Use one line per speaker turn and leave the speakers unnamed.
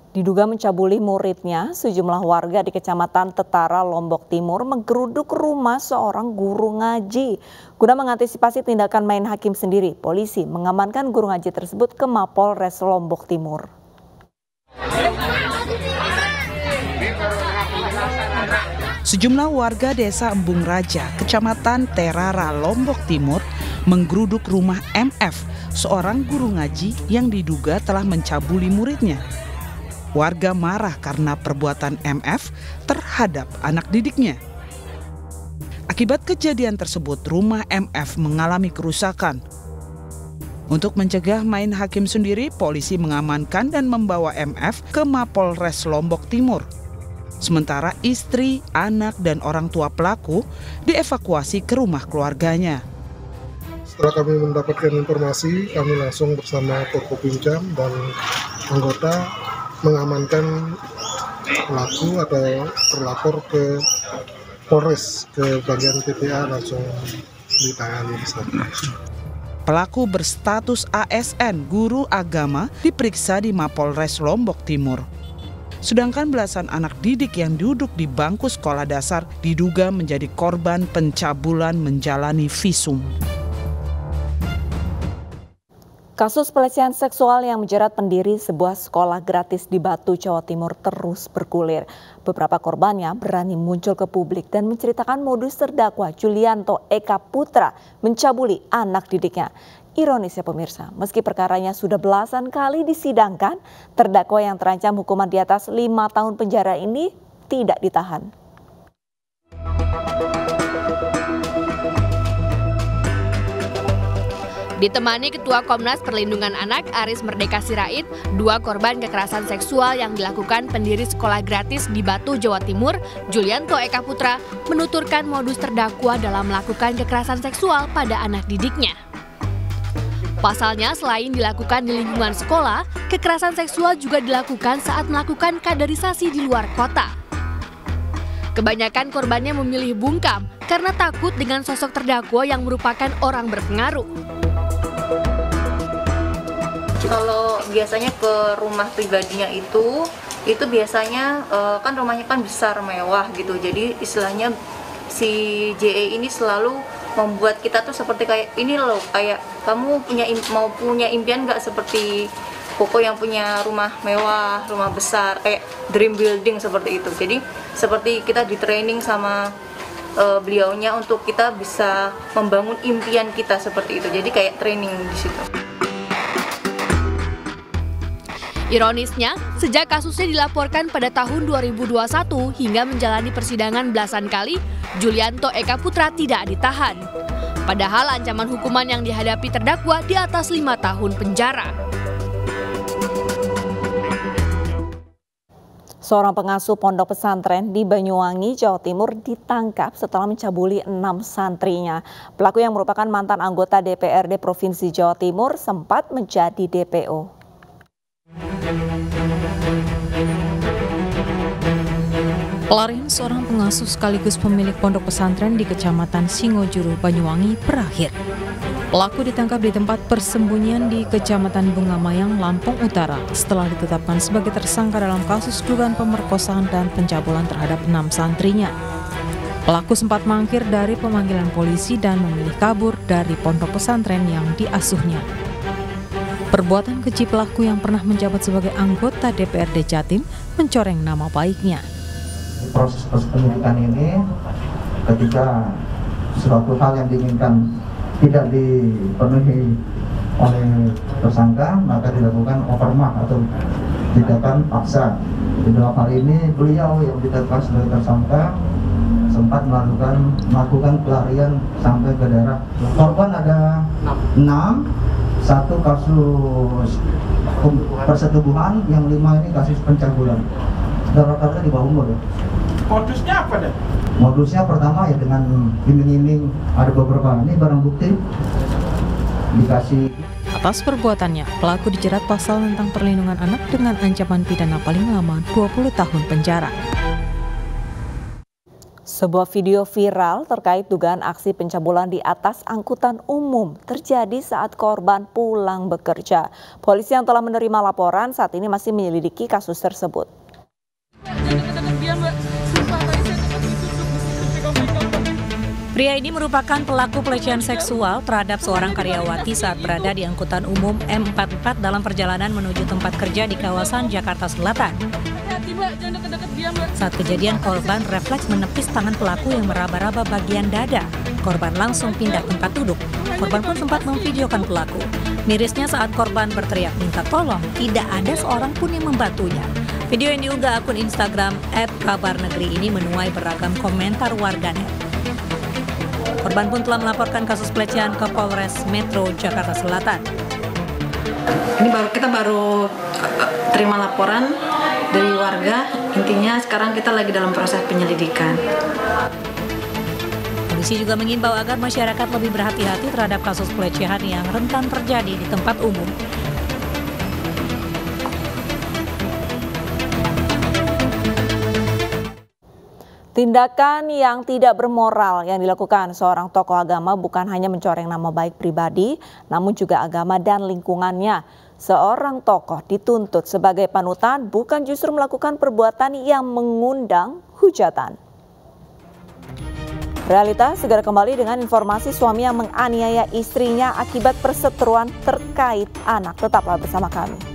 Diduga mencabuli muridnya, sejumlah warga di Kecamatan Tetara, Lombok Timur menggeruduk rumah seorang guru ngaji. Guna mengantisipasi tindakan main hakim sendiri, polisi mengamankan guru ngaji tersebut ke Mapolres Lombok Timur.
Sejumlah warga desa Embung Raja, Kecamatan Terara, Lombok Timur menggeruduk rumah MF, seorang guru ngaji yang diduga telah mencabuli muridnya. Warga marah karena perbuatan MF terhadap anak didiknya. Akibat kejadian tersebut, rumah MF mengalami kerusakan. Untuk mencegah main hakim sendiri, polisi mengamankan dan membawa MF ke Mapolres Lombok Timur. Sementara istri, anak, dan orang tua pelaku dievakuasi ke rumah keluarganya.
Setelah kami mendapatkan informasi, kami langsung bersama Forkopimcam dan anggota mengamankan pelaku atau terlapor ke Polres, ke bagian PPA, langsung ditangani di sana.
Pelaku berstatus ASN, guru agama, diperiksa di Mapolres Lombok Timur. Sedangkan belasan anak didik yang duduk di bangku sekolah dasar diduga menjadi korban pencabulan menjalani visum.
Kasus pelecehan seksual yang menjerat pendiri sebuah sekolah gratis di Batu, Jawa Timur terus bergulir. Beberapa korbannya berani muncul ke publik dan menceritakan modus terdakwa Julianto Eka Putra mencabuli anak didiknya. Ironis ya pemirsa, meski perkaranya sudah belasan kali disidangkan, terdakwa yang terancam hukuman di atas 5 tahun penjara ini tidak ditahan.
Ditemani Ketua Komnas Perlindungan Anak Aris Merdeka Sirait, 2 korban kekerasan seksual yang dilakukan pendiri sekolah gratis di Batu, Jawa Timur, Julianto Eka Putra, menuturkan modus terdakwa dalam melakukan kekerasan seksual pada anak didiknya. Pasalnya, selain dilakukan di lingkungan sekolah, kekerasan seksual juga dilakukan saat melakukan kaderisasi di luar kota. Kebanyakan korbannya memilih bungkam karena takut dengan sosok terdakwa yang merupakan orang berpengaruh.
Kalau biasanya ke rumah pribadinya itu biasanya kan rumahnya kan besar, mewah gitu. Jadi istilahnya si JE ini selalu membuat kita tuh seperti kayak ini loh, kayak kamu mau punya impian nggak seperti Koko yang punya rumah mewah, rumah besar, kayak dream building seperti itu. Jadi seperti kita di training sama beliaunya untuk kita bisa membangun impian kita seperti itu. Jadi kayak training di situ.
Ironisnya, sejak kasusnya dilaporkan pada tahun 2021 hingga menjalani persidangan belasan kali, Julianto Eka Putra tidak ditahan. Padahal ancaman hukuman yang dihadapi terdakwa di atas 5 tahun penjara.
Seorang pengasuh pondok pesantren di Banyuwangi, Jawa Timur ditangkap setelah mencabuli 6 santrinya. Pelaku yang merupakan mantan anggota DPRD Provinsi Jawa Timur sempat menjadi DPO.
Pelarian seorang pengasuh sekaligus pemilik pondok pesantren di Kecamatan Singojuru, Banyuwangi berakhir. Pelaku ditangkap di tempat persembunyian di Kecamatan Bungamayang, Lampung Utara setelah ditetapkan sebagai tersangka dalam kasus dugaan pemerkosaan dan pencabulan terhadap 6 santrinya. Pelaku sempat mangkir dari pemanggilan polisi dan memilih kabur dari pondok pesantren yang diasuhnya. Perbuatan keji pelaku yang pernah menjabat sebagai anggota DPRD Jatim mencoreng nama baiknya.
Proses penyidikan ini, ketika suatu hal yang diinginkan tidak dipenuhi oleh tersangka, maka dilakukan overmah atau tindakan paksa. Di dalam hal ini beliau yang ditetapkan sebagai tersangka sempat melakukan pelarian sampai ke daerah. Korban ada 6, 1 kasus persetubuhan, yang 5 ini kasus pencabulan. Rata-rata di bawah umur ya.
Modusnya apa deh?
Modusnya pertama ya dengan iming-iming, ada beberapa ini barang bukti dikasih.
Atas perbuatannya, pelaku dijerat pasal tentang perlindungan anak dengan ancaman pidana paling lama 20 tahun penjara.
Sebuah video viral terkait dugaan aksi pencabulan di atas angkutan umum terjadi saat korban pulang bekerja. Polisi yang telah menerima laporan saat ini masih menyelidiki kasus tersebut.
Pria ini merupakan pelaku pelecehan seksual terhadap seorang karyawati saat berada di angkutan umum M44 dalam perjalanan menuju tempat kerja di kawasan Jakarta Selatan. Saat kejadian, korban refleks menepis tangan pelaku yang meraba-raba bagian dada. Korban langsung pindah tempat duduk. Korban pun sempat memvideokan pelaku. Mirisnya saat korban berteriak minta tolong, tidak ada seorang pun yang membantunya. Video yang diunggah akun Instagram @kabarnegeri ini menuai beragam komentar warganet. Korban pun telah melaporkan kasus pelecehan ke Polres Metro Jakarta Selatan.
Ini kita baru terima laporan dari warga, intinya sekarang kita lagi dalam proses penyelidikan.
Polisi juga mengimbau agar masyarakat lebih berhati-hati terhadap kasus pelecehan yang rentan terjadi di tempat umum.
Tindakan yang tidak bermoral yang dilakukan seorang tokoh agama bukan hanya mencoreng nama baik pribadi, namun juga agama dan lingkungannya. Seorang tokoh dituntut sebagai panutan, bukan justru melakukan perbuatan yang mengundang hujatan. Realitas segera kembali dengan informasi suami yang menganiaya istrinya akibat perseteruan terkait anak. Tetaplah bersama kami.